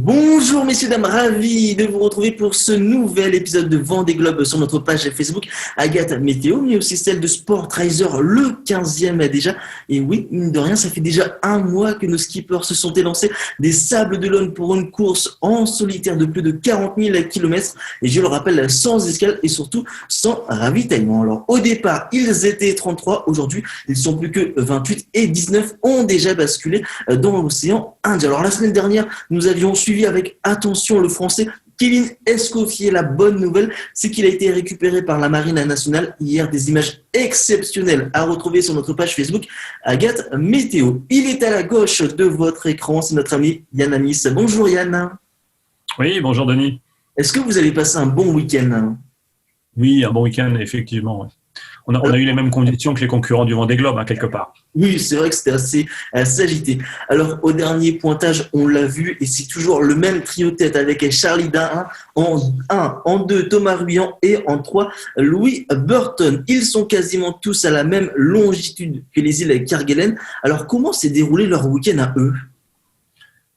Bonjour messieurs, dames, ravi de vous retrouver pour ce nouvel épisode de Vendée Globe sur notre page Facebook Agathe Météo, mais aussi celle de Sportriser, le 15e déjà. Et oui, mine de rien, ça fait déjà un mois que nos skippers se sont élancés des Sables d'Olonne pour une course en solitaire de plus de 40 000 km. Et je le rappelle, sans escale et surtout sans ravitaillement. Alors au départ, ils étaient 33, aujourd'hui ils sont plus que 28 et 19 ont déjà basculé dans l'océan Indien. Alors la semaine dernière, nous avions suivi avec attention le français Kevin Escoffier. La bonne nouvelle, c'est qu'il a été récupéré par la Marine nationale hier. Des images exceptionnelles à retrouver sur notre page Facebook Agathe Météo. Il est à la gauche de votre écran, c'est notre ami Yann Amis. Bonjour Yann. Oui, bonjour Denis. Est-ce que vous avez passé un bon week-end? Oui, un bon week-end, effectivement. Ouais. On a eu les mêmes conditions que les concurrents du Vendée Globe, quelque part. Oui, c'est vrai que c'était assez agité. Alors, au dernier pointage, on l'a vu, et c'est toujours le même trio de tête avec Charlie Dahin en 1, en 2, Thomas Ruyant et en 3, Louis Burton. Ils sont quasiment tous à la même longitude que les îles Kerguelen. Alors, comment s'est déroulé leur week-end à eux?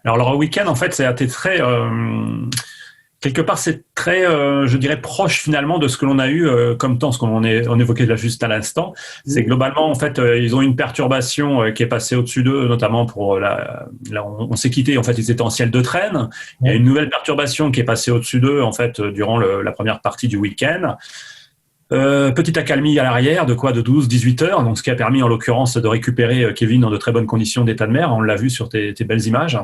Alors, leur week-end, en fait, ça a été très... quelque part, c'est très, je dirais, proche finalement de ce que l'on a eu comme temps, ce qu'on évoquait là juste à l'instant. C'est globalement, en fait, ils ont une perturbation qui est passée au-dessus d'eux, notamment pour on s'est quitté, en fait, ils étaient en ciel de traîne. Il y a une nouvelle perturbation qui est passée au-dessus d'eux, en fait, durant la première partie du week-end. Petite accalmie à l'arrière de 12-18 heures, donc ce qui a permis en l'occurrence de récupérer Kevin dans de très bonnes conditions d'état de mer. On l'a vu sur tes belles images.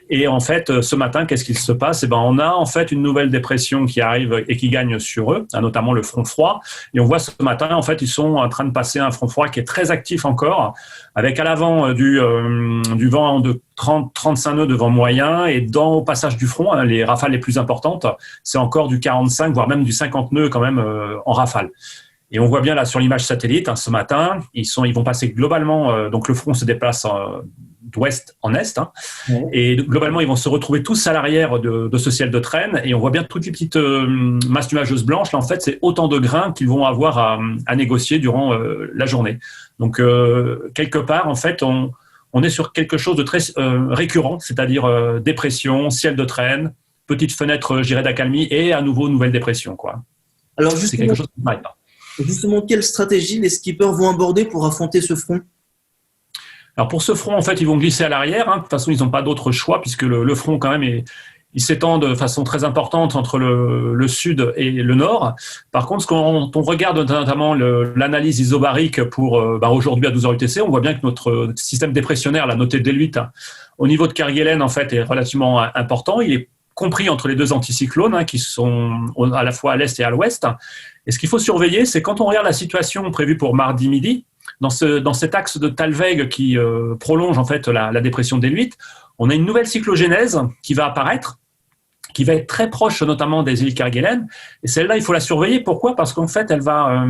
Et en fait, ce matin, qu'est-ce qu'il se passe? On a en fait une nouvelle dépression qui arrive et qui gagne sur eux, notamment le front froid. Et on voit ce matin, en fait, ils sont en train de passer un front froid qui est très actif encore, avec à l'avant du vent de 30-35 nœuds de vent moyen, et au passage du front, les rafales les plus importantes, c'est encore du 45, voire même du 50 nœuds quand même en rafale. Et on voit bien là sur l'image satellite, ce matin, ils vont passer globalement, donc le front se déplace d'ouest en est, et globalement ils vont se retrouver tous à l'arrière de ce ciel de traîne, et on voit bien toutes les petites masses nuageuses blanches. Là en fait c'est autant de grains qu'ils vont avoir à négocier durant la journée. Donc quelque part en fait on est sur quelque chose de très récurrent, c'est-à-dire dépression, ciel de traîne, petite fenêtre, je dirais, d'accalmie, et à nouveau nouvelle dépression, quoi. Alors c'est quelque chose qui ne m'arrête pas. Justement, quelle stratégie les skippers vont aborder pour affronter ce front? Alors pour ce front, en fait, ils vont glisser à l'arrière. De toute façon, ils n'ont pas d'autre choix puisque le front, quand même, il s'étend de façon très importante entre le sud et le nord. Par contre, quand on regarde notamment l'analyse isobarique pour aujourd'hui à 12h UTC, on voit bien que notre système dépressionnaire, la noté D8, au niveau de Kerguelen, en fait, est relativement important. Il est compris entre les deux anticyclones qui sont à la fois à l'est et à l'ouest. Et ce qu'il faut surveiller, c'est quand on regarde la situation prévue pour mardi midi, dans cet axe de Talweg qui prolonge en fait la dépression D8, on a une nouvelle cyclogénèse qui va apparaître, qui va être très proche notamment des îles Kerguelen. Et celle-là, il faut la surveiller. Pourquoi? Parce qu'en fait, elle va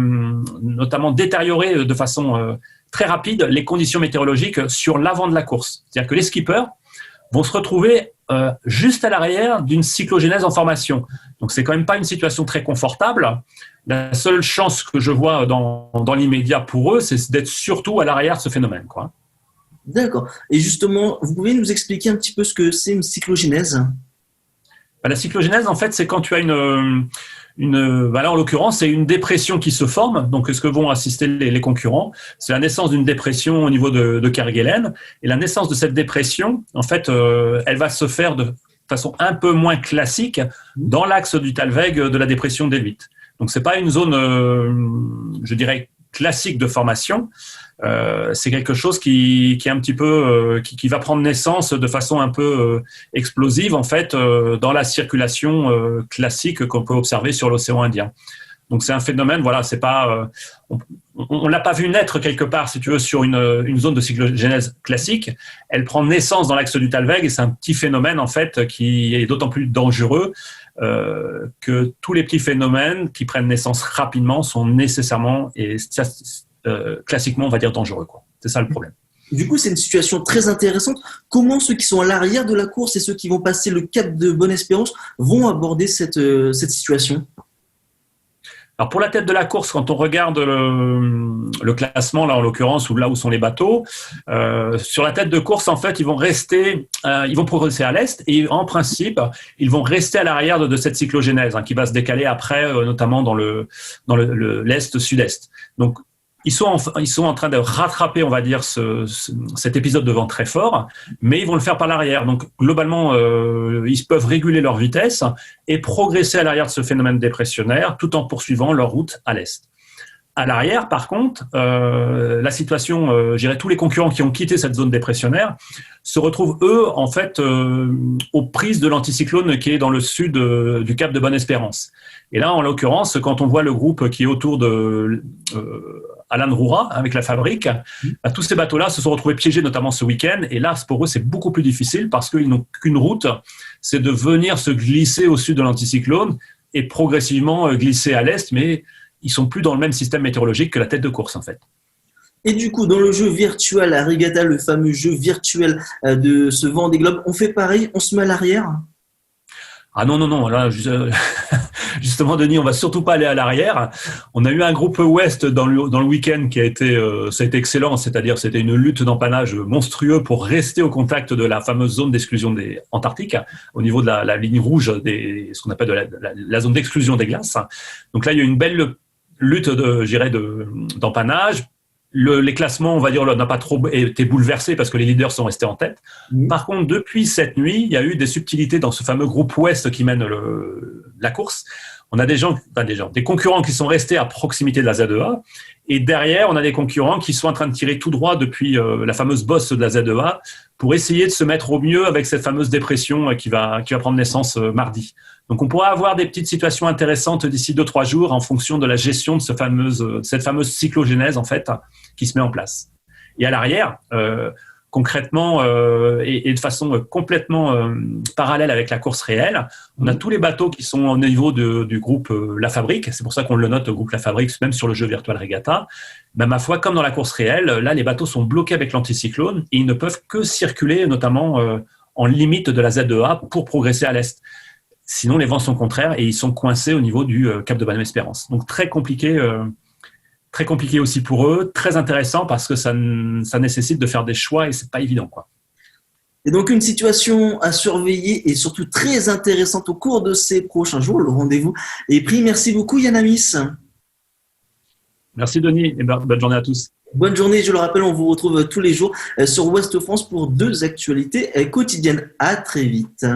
notamment détériorer de façon très rapide les conditions météorologiques sur l'avant de la course. C'est-à-dire que les skippers vont se retrouver juste à l'arrière d'une cyclogénèse en formation. Donc, c'est quand même pas une situation très confortable. La seule chance que je vois dans l'immédiat pour eux, c'est d'être surtout à l'arrière de ce phénomène, quoi. D'accord. Et justement, vous pouvez nous expliquer un petit peu ce que c'est une cyclogénèse? La cyclogénèse, en fait, c'est quand tu as là, en l'occurrence, c'est une dépression qui se forme. Donc, ce que vont assister les concurrents, c'est la naissance d'une dépression au niveau de Kerguelen. Et la naissance de cette dépression, en fait, elle va se faire de façon un peu moins classique dans l'axe du Talweg de la dépression D8. Donc, c'est pas une zone, je dirais, classique de formation. C'est quelque chose qui est un petit peu qui va prendre naissance de façon un peu explosive en fait dans la circulation classique qu'on peut observer sur l'océan Indien. Donc c'est un phénomène, voilà, c'est pas on l'a pas vu naître quelque part, si tu veux, sur une zone de cyclogénèse classique. Elle prend naissance dans l'axe du Talweg et c'est un petit phénomène en fait qui est d'autant plus dangereux que tous les petits phénomènes qui prennent naissance rapidement sont nécessairement et classiquement, on va dire, dangereux, quoi. C'est ça le problème. Du coup, c'est une situation très intéressante. Comment ceux qui sont à l'arrière de la course et ceux qui vont passer le cap de Bonne-Espérance vont aborder cette situation? Alors pour la tête de la course, quand on regarde le classement, là en l'occurrence, ou là où sont les bateaux, sur la tête de course, en fait, ils vont progresser à l'est et en principe, ils vont rester à l'arrière de cette cyclogénèse qui va se décaler après, notamment dans l'est-sud-est. Donc ils sont en train de rattraper, on va dire, cet épisode de vent très fort, mais ils vont le faire par l'arrière. Donc, globalement, ils peuvent réguler leur vitesse et progresser à l'arrière de ce phénomène dépressionnaire tout en poursuivant leur route à l'est. À l'arrière, par contre, la situation, je dirais, tous les concurrents qui ont quitté cette zone dépressionnaire se retrouvent, eux, en fait, aux prises de l'anticyclone qui est dans le sud du Cap de Bonne-Espérance. Et là, en l'occurrence, quand on voit le groupe qui est autour de Alan Roura, avec la Fabrique, tous ces bateaux-là se sont retrouvés piégés, notamment ce week-end. Et là, pour eux, c'est beaucoup plus difficile parce qu'ils n'ont qu'une route, c'est de venir se glisser au sud de l'anticyclone et progressivement glisser à l'est, mais ils sont plus dans le même système météorologique que la tête de course, en fait. Et du coup, dans le jeu virtuel, la Regatta, le fameux jeu virtuel de ce Vendée Globe, on fait pareil, on se met à l'arrière? Ah non, là, justement, Denis, on va surtout pas aller à l'arrière. On a eu un groupe Ouest dans le week-end qui ça a été excellent, c'est-à-dire c'était une lutte d'empannage monstrueux pour rester au contact de la fameuse zone d'exclusion des Antarctiques, au niveau de la ligne rouge, ce qu'on appelle la zone d'exclusion des glaces. Donc là, il y a eu une belle lutte d'empannage. Les classements, on va dire, n'a pas trop été bouleversé parce que les leaders sont restés en tête. Par contre, depuis cette nuit, il y a eu des subtilités dans ce fameux groupe Ouest qui mène la course. On a des concurrents qui sont restés à proximité de la ZEA. Et derrière, on a des concurrents qui sont en train de tirer tout droit depuis la fameuse bosse de la ZEA pour essayer de se mettre au mieux avec cette fameuse dépression qui va prendre naissance mardi. Donc, on pourra avoir des petites situations intéressantes d'ici 2-3 jours en fonction de la gestion de cette fameuse cyclogénèse, en fait, qui se met en place. Et à l'arrière, concrètement et de façon complètement parallèle avec la course réelle, on a tous les bateaux qui sont au niveau du groupe La Fabrique. C'est pour ça qu'on le note, le groupe La Fabrique, même sur le jeu virtuel Regatta. Ben, ma foi, comme dans la course réelle, là, les bateaux sont bloqués avec l'anticyclone et ils ne peuvent que circuler, notamment en limite de la ZEA pour progresser à l'est. Sinon, les vents sont contraires et ils sont coincés au niveau du Cap de Bonne-Espérance. Donc, très compliqué aussi pour eux, très intéressant parce que ça nécessite de faire des choix et c'est pas évident, quoi. Et donc, une situation à surveiller et surtout très intéressante au cours de ces prochains jours. Le rendez-vous est pris. Merci beaucoup, Yannamis. Merci, Denis, et bonne journée à tous. Bonne journée. Je le rappelle, on vous retrouve tous les jours sur Ouest France pour 2 actualités quotidiennes. À très vite.